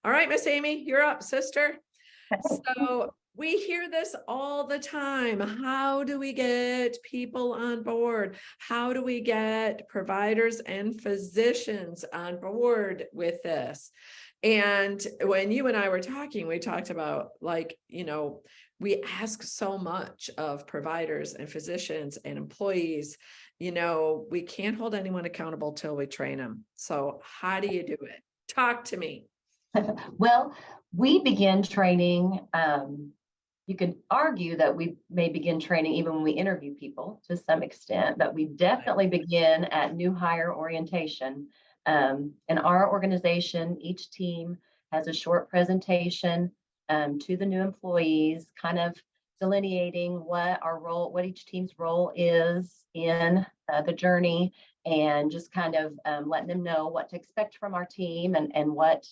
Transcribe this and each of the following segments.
All right, Miss Amy, you're up, sister. So we hear this all the time. How do we get people on board? How do we get providers and physicians on board with this? And when you and I were talking, we talked about we ask so much of providers and physicians and employees. We can't hold anyone accountable till we train them. So how do you do it? Talk to me. Well, we begin training. You could argue that we may begin training even when we interview people to some extent, but we definitely begin at new hire orientation. In our organization, each team has a short presentation to the new employees, kind of delineating what each team's role is in the journey, and just kind of letting them know what to expect from our team and what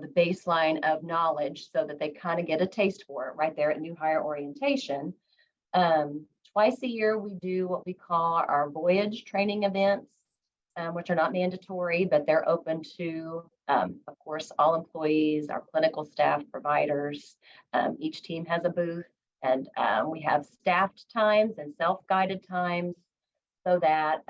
the baseline of knowledge, so that they kind of get a taste for it right there at new hire orientation. Twice a year, we do what we call our voyage training events, which are not mandatory, but they're open to, of course, all employees, our clinical staff, providers. Each team has a booth, and we have staffed times and self-guided times, so that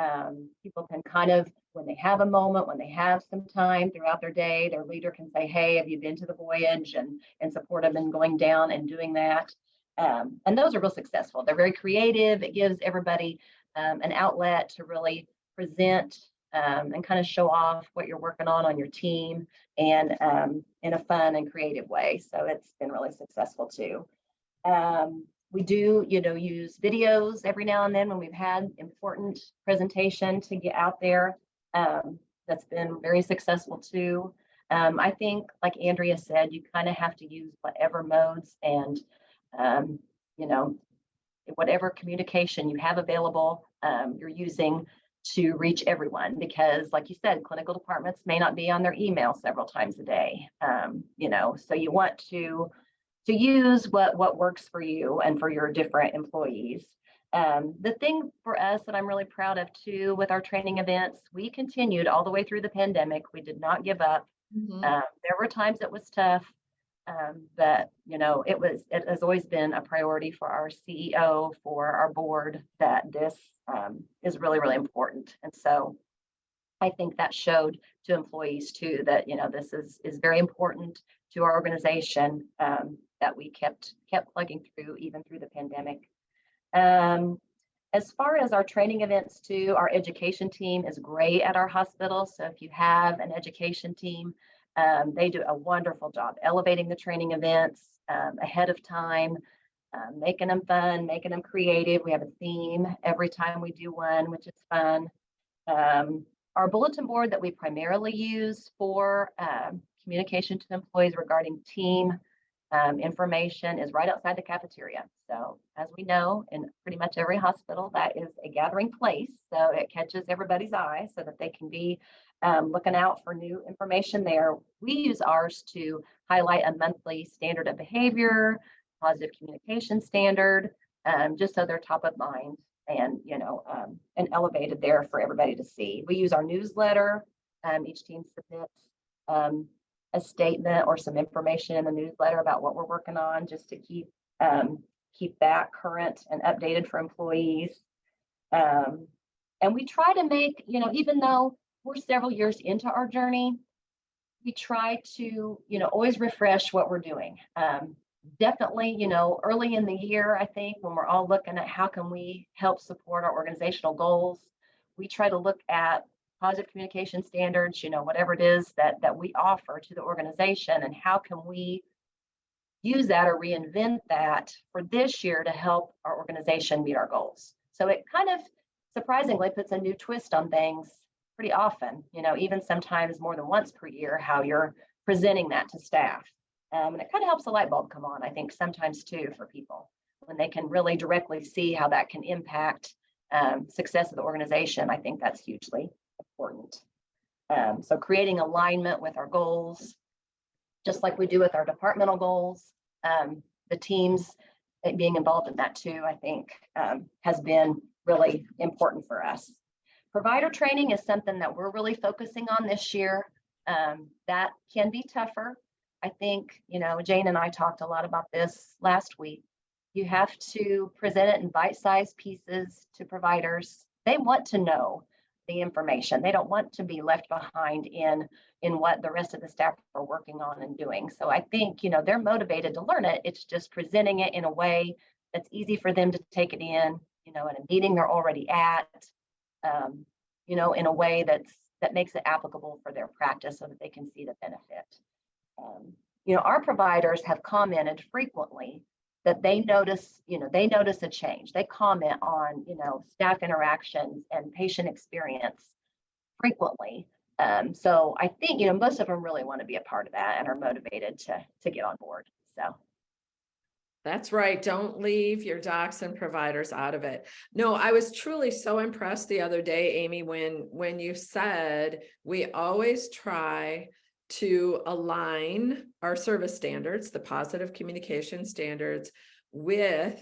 people can kind of, when they have a moment, when they have some time throughout their day, their leader can say, hey, have you been to the voyage, and support them in going down and doing that. And those are real successful. They're very creative. It gives everybody an outlet to really present and kind of show off what you're working on your team, and in a fun and creative way. So it's been really successful too. We do, use videos every now and then when we've had important presentation to get out there. That's been very successful too. I think, like Andrea said, you kind of have to use whatever modes and, whatever communication you have available, you're using to reach everyone, because like you said, clinical departments may not be on their email several times a day. So you want to use what works for you and for your different employees. The thing for us that I'm really proud of too with our training events, we continued all the way through the pandemic. We did not give up. Mm-hmm. There were times it was tough, but it has always been a priority for our CEO, for our board, that this is really, really important. And so I think that showed to employees too that this is very important to our organization, that we kept plugging through even through the pandemic. As far as our training events too, our education team is great at our hospital. So if you have an education team, they do a wonderful job elevating the training events ahead of time, making them fun, making them creative. We have a theme every time we do one, which is fun. Our bulletin board that we primarily use for communication to employees regarding team information is right outside the cafeteria. So as we know, in pretty much every hospital, that is a gathering place. So it catches everybody's eye so that they can be looking out for new information there. We use ours to highlight a monthly standard of behavior, positive communication standard, just so they're top of mind and elevated there for everybody to see. We use our newsletter. Each team submits a statement or some information in the newsletter about what we're working on, just to keep that current and updated for employees. And we try to make, even though we're several years into our journey, we try to, always refresh what we're doing. Definitely, early in the year, I think, when we're all looking at how can we help support our organizational goals, we try to look at positive communication standards, whatever it is that we offer to the organization, and how can we use that or reinvent that for this year to help our organization meet our goals. So it kind of surprisingly puts a new twist on things pretty often, even sometimes more than once per year, how you're presenting that to staff. And it kind of helps the light bulb come on, I think, sometimes too, for people, when they can really directly see how that can impact success of the organization. I think that's hugely important. So creating alignment with our goals, just like we do with our departmental goals, the teams being involved in that too, I think has been really important for us. Provider training is something that we're really focusing on this year. That can be tougher. I think, Jane and I talked a lot about this last week. You have to present it in bite-sized pieces to providers. They want to know the information. They don't want to be left behind in what the rest of the staff are working on and doing. So I think, they're motivated to learn it. It's just presenting it in a way that's easy for them to take it in, in a meeting they're already at, in a way that makes it applicable for their practice so that they can see the benefit. Our providers have commented frequently that they notice a change. They comment on, staff interactions and patient experience frequently. So I think, most of them really want to be a part of that and are motivated to get on board. So. That's right. Don't leave your docs and providers out of it. No, I was truly so impressed the other day, Amy, when you said we always try to align our service standards, the positive communication standards, with,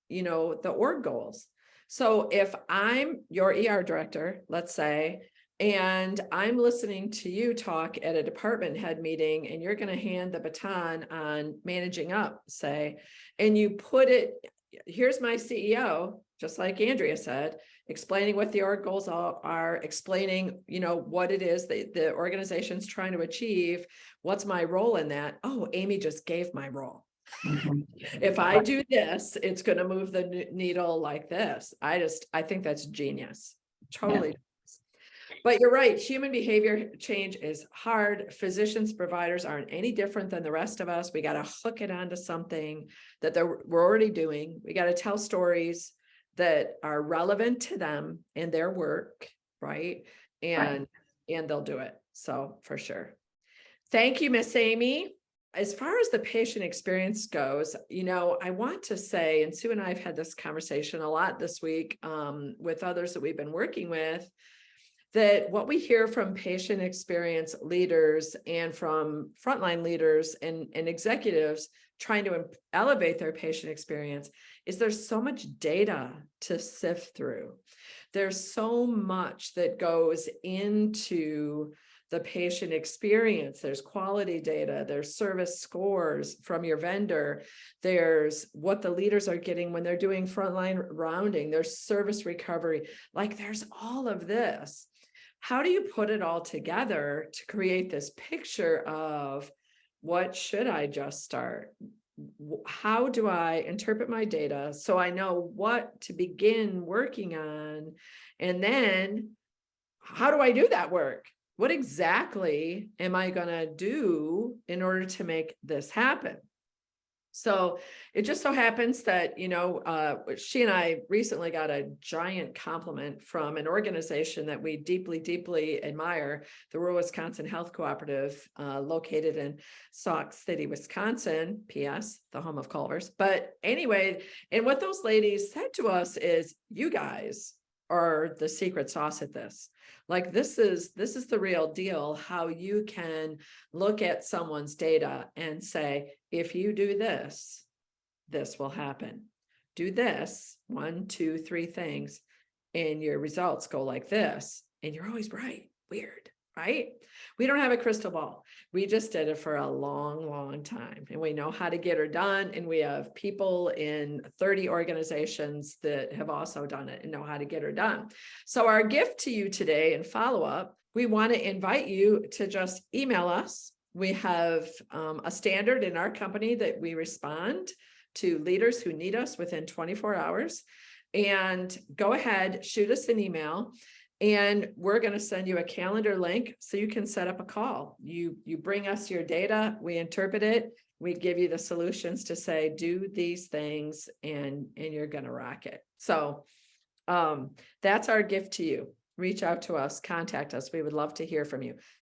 the org goals. So if I'm your ER director, let's say, and I'm listening to you talk at a department head meeting, and you're going to hand the baton on managing up, say, and you put it, here's my CEO, just like Andrea said, explaining what the org goals are, explaining, what it is that the organization's trying to achieve. What's my role in that? Oh, Amy just gave my role. If I do this, it's going to move the needle like this. I think that's genius. Totally. Yeah. But you're right. Human behavior change is hard. Physicians, providers aren't any different than the rest of us. We got to hook it onto something that we're already doing. We got to tell stories that are relevant to them and their work, right? And they'll do it. So for sure. Thank you, Miss Amy. As far as the patient experience goes, I want to say, and Sue and I have had this conversation a lot this week with others that we've been working with, that what we hear from patient experience leaders and from frontline leaders and executives trying to elevate their patient experience is there's so much data to sift through. There's so much that goes into the patient experience. There's quality data, there's service scores from your vendor, there's what the leaders are getting when they're doing frontline rounding, there's service recovery, like there's all of this. How do you put it all together to create this picture of what should I just start? How do I interpret my data so I know what to begin working on? And then how do I do that work? What exactly am I going to do in order to make this happen? So it just so happens that, she and I recently got a giant compliment from an organization that we deeply, deeply admire, the Rural Wisconsin Health Cooperative, located in Sauk City, Wisconsin, PS, the home of Culver's. But anyway, and what those ladies said to us is, you guys are the secret sauce at this. Like, this is the real deal, how you can look at someone's data and say, if you do this, this will happen. Do this, 1, 2, 3 things, and your results go like this. And you're always right. Weird, right? We don't have a crystal ball. We just did it for a long, long time. And we know how to get her done. And we have people in 30 organizations that have also done it and know how to get her done. So our gift to you today in follow-up, we want to invite you to just email us. We have a standard in our company that we respond to leaders who need us within 24 hours. And go ahead, shoot us an email. And we're going to send you a calendar link so you can set up a call. You bring us your data, we interpret it, we give you the solutions to say, do these things, and you're going to rock it. So that's our gift to you. Reach out to us, contact us. We would love to hear from you.